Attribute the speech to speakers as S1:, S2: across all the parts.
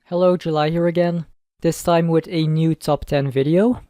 S1: Hello, July here again, this time with a new top 10 video.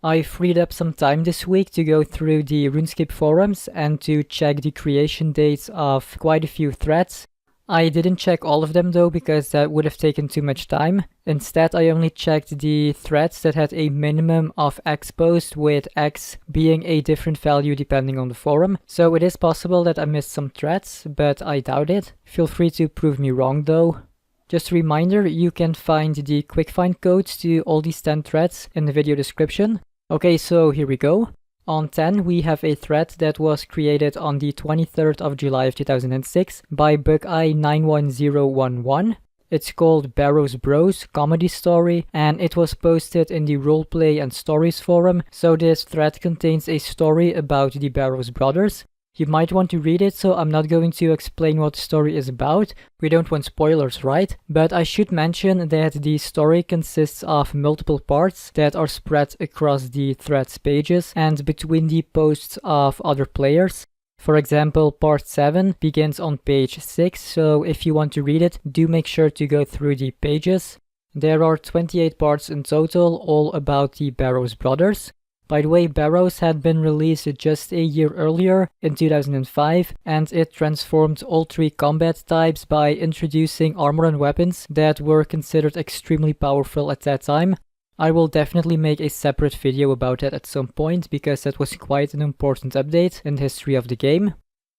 S1: I freed up some time this week to go through the RuneScape forums and to check the creation dates of quite a few threads. I didn't check all of them though, because that would have taken too much time. Instead, I only checked the threads that had a minimum of X posts, with X being a different value depending on the forum. So it is possible that I missed some threads, but I doubt it. Feel free to prove me wrong though. Just a reminder, you can find the quick find codes to all these 10 threads in the video description. Okay, so here we go. On 10, we have a thread that was created on the 23rd of July of 2006 by Buckeye91011. It's called Barrows Bros Comedy Story, and it was posted in the Roleplay and Stories forum. So this thread contains a story about the Barrows brothers. You might want to read it, so I'm not going to explain what the story is about. We don't want spoilers, right? But I should mention that the story consists of multiple parts that are spread across the thread's pages and between the posts of other players. For example, part 7 begins on page 6, so if you want to read it, do make sure to go through the pages. There are 28 parts in total, all about the Barrows brothers. By the way, Barrows had been released just a year earlier, in 2005, and it transformed all 3 combat types by introducing armor and weapons that were considered extremely powerful at that time. I will definitely make a separate video about that at some point, because that was quite an important update in the history of the game.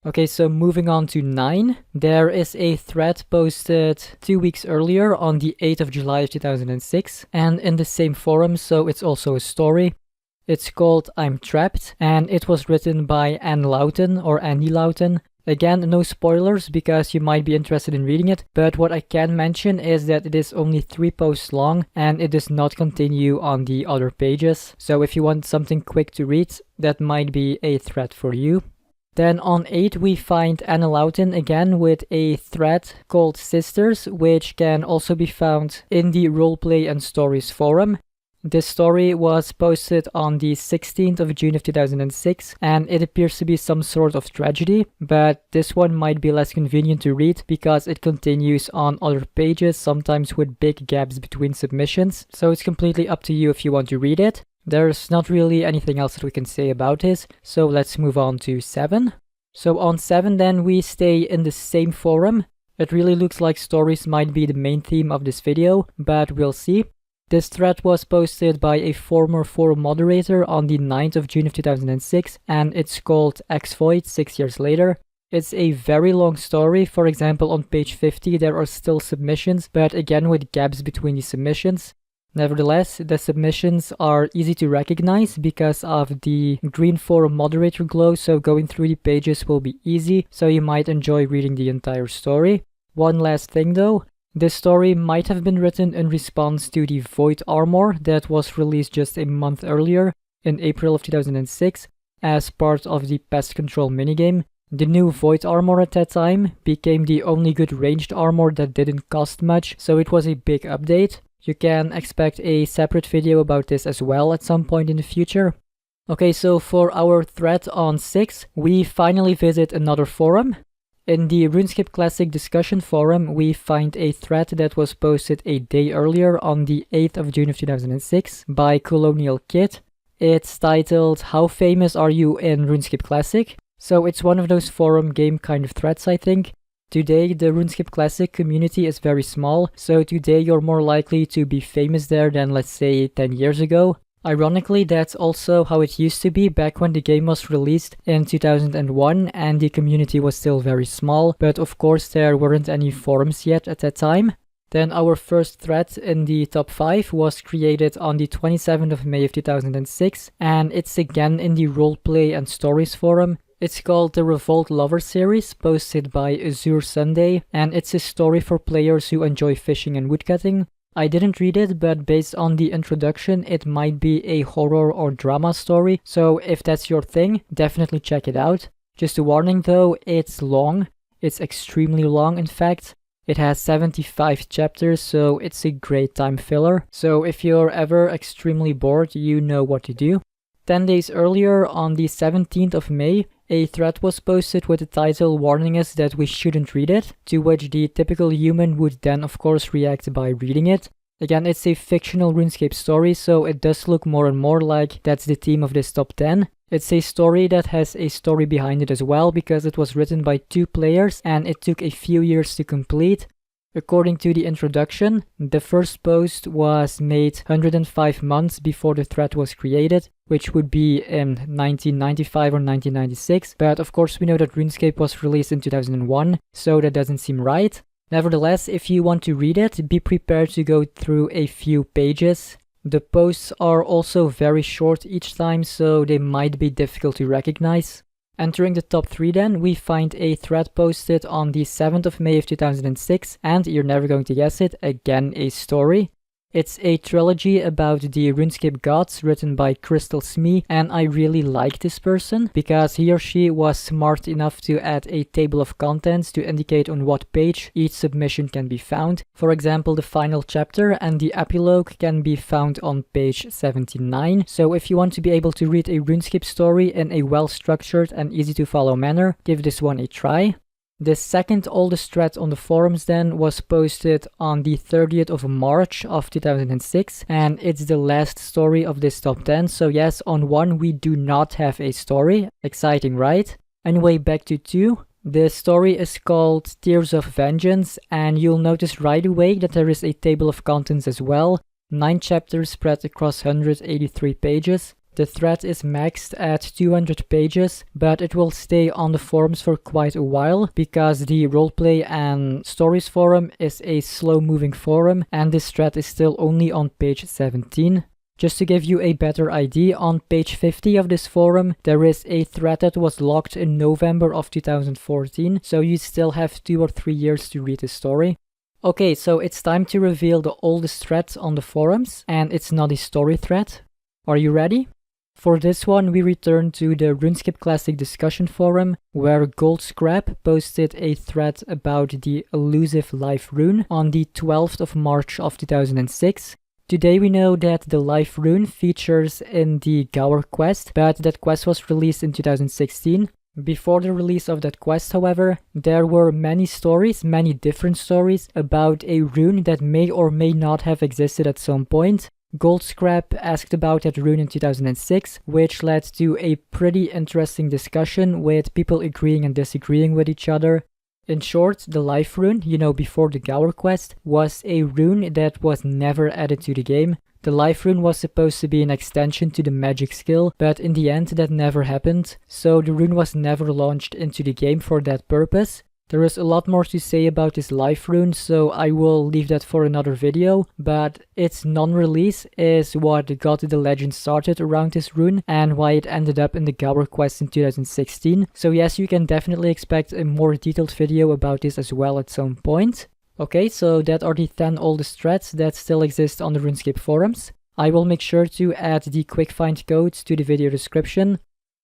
S1: Okay, so moving on to 9, there is a thread posted 2 weeks earlier on the 8th of July of 2006, and in the same forum, so it's also a story. It's called I'm Trapped, and it was written by Andy Loughton. Again, no spoilers because you might be interested in reading it, but what I can mention is that it is only 3 posts long and it does not continue on the other pages. So if you want something quick to read, that might be a thread for you. Then on 8 we find Andy Loughton again with a thread called Sisters, which can also be found in the Roleplay and Stories forum. This story was posted on the 16th of June of 2006, and it appears to be some sort of tragedy, but this one might be less convenient to read because it continues on other pages, sometimes with big gaps between submissions, so it's completely up to you if you want to read it. There's not really anything else that we can say about it, so let's move on to 7. So on 7 then we stay in the same forum. It really looks like stories might be the main theme of this video, but we'll see. This thread was posted by a former forum moderator on the 9th of June of 2006, and it's called X-Void 6 years later. It's a very long story. For example, on page 50 there are still submissions, but again with gaps between the submissions. Nevertheless, the submissions are easy to recognize because of the green forum moderator glow, so going through the pages will be easy, so you might enjoy reading the entire story. One last thing though. This story might have been written in response to the Void armor that was released just a month earlier, in April of 2006, as part of the pest control minigame. The new Void armor at that time became the only good ranged armor that didn't cost much, so it was a big update. You can expect a separate video about this as well at some point in the future. Okay, so for our thread on 6, we finally visit another forum. In the RuneScape Classic discussion forum, we find a thread that was posted a day earlier on the 8th of June of 2006 by Colonial Kid. It's titled, How famous are you in RuneScape Classic? So it's one of those forum game kind of threads, I think. Today, the RuneScape Classic community is very small, so today you're more likely to be famous there than, let's say, 10 years ago. Ironically, that's also how it used to be back when the game was released in 2001 and the community was still very small, but of course there weren't any forums yet at that time. Then our first thread in the top 5 was created on the 27th of May of 2006, and it's again in the Roleplay and Stories forum. It's called the Revolt Lover series, posted by Azure Sunday, and it's a story for players who enjoy fishing and woodcutting. I didn't read it, but based on the introduction, it might be a horror or drama story, so if that's your thing, definitely check it out. Just a warning though, it's long. It's extremely long, in fact. It has 75 chapters, so it's a great time filler. So if you're ever extremely bored, you know what to do. 10 days earlier, on the 17th of May, A thread was posted with a title warning us that we shouldn't read it, to which the typical human would then of course react by reading it. Again, it's a fictional RuneScape story, so it does look more and more like that's the theme of this top 10. It's a story that has a story behind it as well, because it was written by 2 players and it took a few years to complete. According to the introduction, the first post was made 105 months before the thread was created, which would be in 1995 or 1996, but of course we know that RuneScape was released in 2001, so that doesn't seem right. Nevertheless, if you want to read it, be prepared to go through a few pages. The posts are also very short each time, so they might be difficult to recognize. Entering the top 3 then, we find a thread posted on the 7th of May of 2006, and you're never going to guess it, again a story. It's a trilogy about the RuneScape gods written by Crystal Smee, and I really like this person because he or she was smart enough to add a table of contents to indicate on what page each submission can be found. For example, the final chapter and the epilogue can be found on page 79. So if you want to be able to read a RuneScape story in a well-structured and easy to follow manner, give this one a try. The second oldest thread on the forums then was posted on the 30th of March of 2006, and it's the last story of this top 10, so yes, on 1 we do not have a story. Exciting, right? Anyway, back to 2. The story is called Tears of Vengeance, and you'll notice right away that there is a table of contents as well. 9 chapters spread across 183 pages. The thread is maxed at 200 pages, but it will stay on the forums for quite a while because the roleplay and stories forum is a slow-moving forum, and this thread is still only on page 17. Just to give you a better idea, on page 50 of this forum, there is a thread that was locked in November of 2014, so you still have 2 or 3 years to read the story. Okay, so it's time to reveal the oldest thread on the forums, and it's not a story thread. Are you ready? For this one, we return to the RuneScape Classic discussion forum, where GoldScrap posted a thread about the elusive life rune on the 12th of March of 2006. Today we know that the life rune features in the Gower quest, but that quest was released in 2016. Before the release of that quest, however, there were many stories, many different stories, about a rune that may or may not have existed at some point. GoldScrap asked about that rune in 2006, which led to a pretty interesting discussion with people agreeing and disagreeing with each other. In short, the life rune, before the Gower quest, was a rune that was never added to the game. The life rune was supposed to be an extension to the magic skill, but in the end that never happened, so the rune was never launched into the game for that purpose. There is a lot more to say about this life rune, so I will leave that for another video, but its non-release is what got the legend started around this rune and why it ended up in the Gower quest in 2016. So yes, you can definitely expect a more detailed video about this as well at some point. Okay, so that are the 10 oldest threads that still exist on the RuneScape forums. I will make sure to add the quick find code to the video description.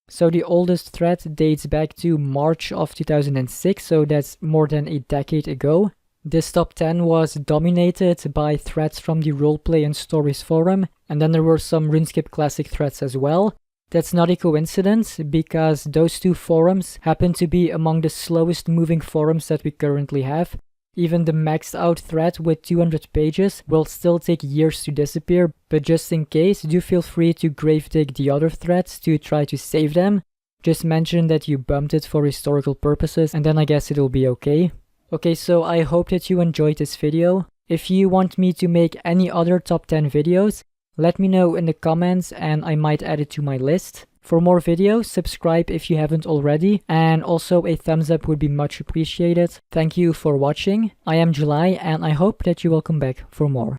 S1: So the oldest thread dates back to March of 2006, so that's more than a decade ago. This top 10 was dominated by threads from the roleplay and stories forum, and then there were some RuneScape Classic threads as well. That's not a coincidence, because those 2 forums happen to be among the slowest moving forums that we currently have. Even the maxed out thread with 200 pages will still take years to disappear, but just in case, do feel free to gravedig the other threads to try to save them. Just mention that you bumped it for historical purposes, and then I guess it'll be okay. Okay, so I hope that you enjoyed this video. If you want me to make any other top 10 videos, let me know in the comments and I might add it to my list. For more videos, subscribe if you haven't already, and also a thumbs up would be much appreciated. Thank you for watching. I am July, and I hope that you will come back for more.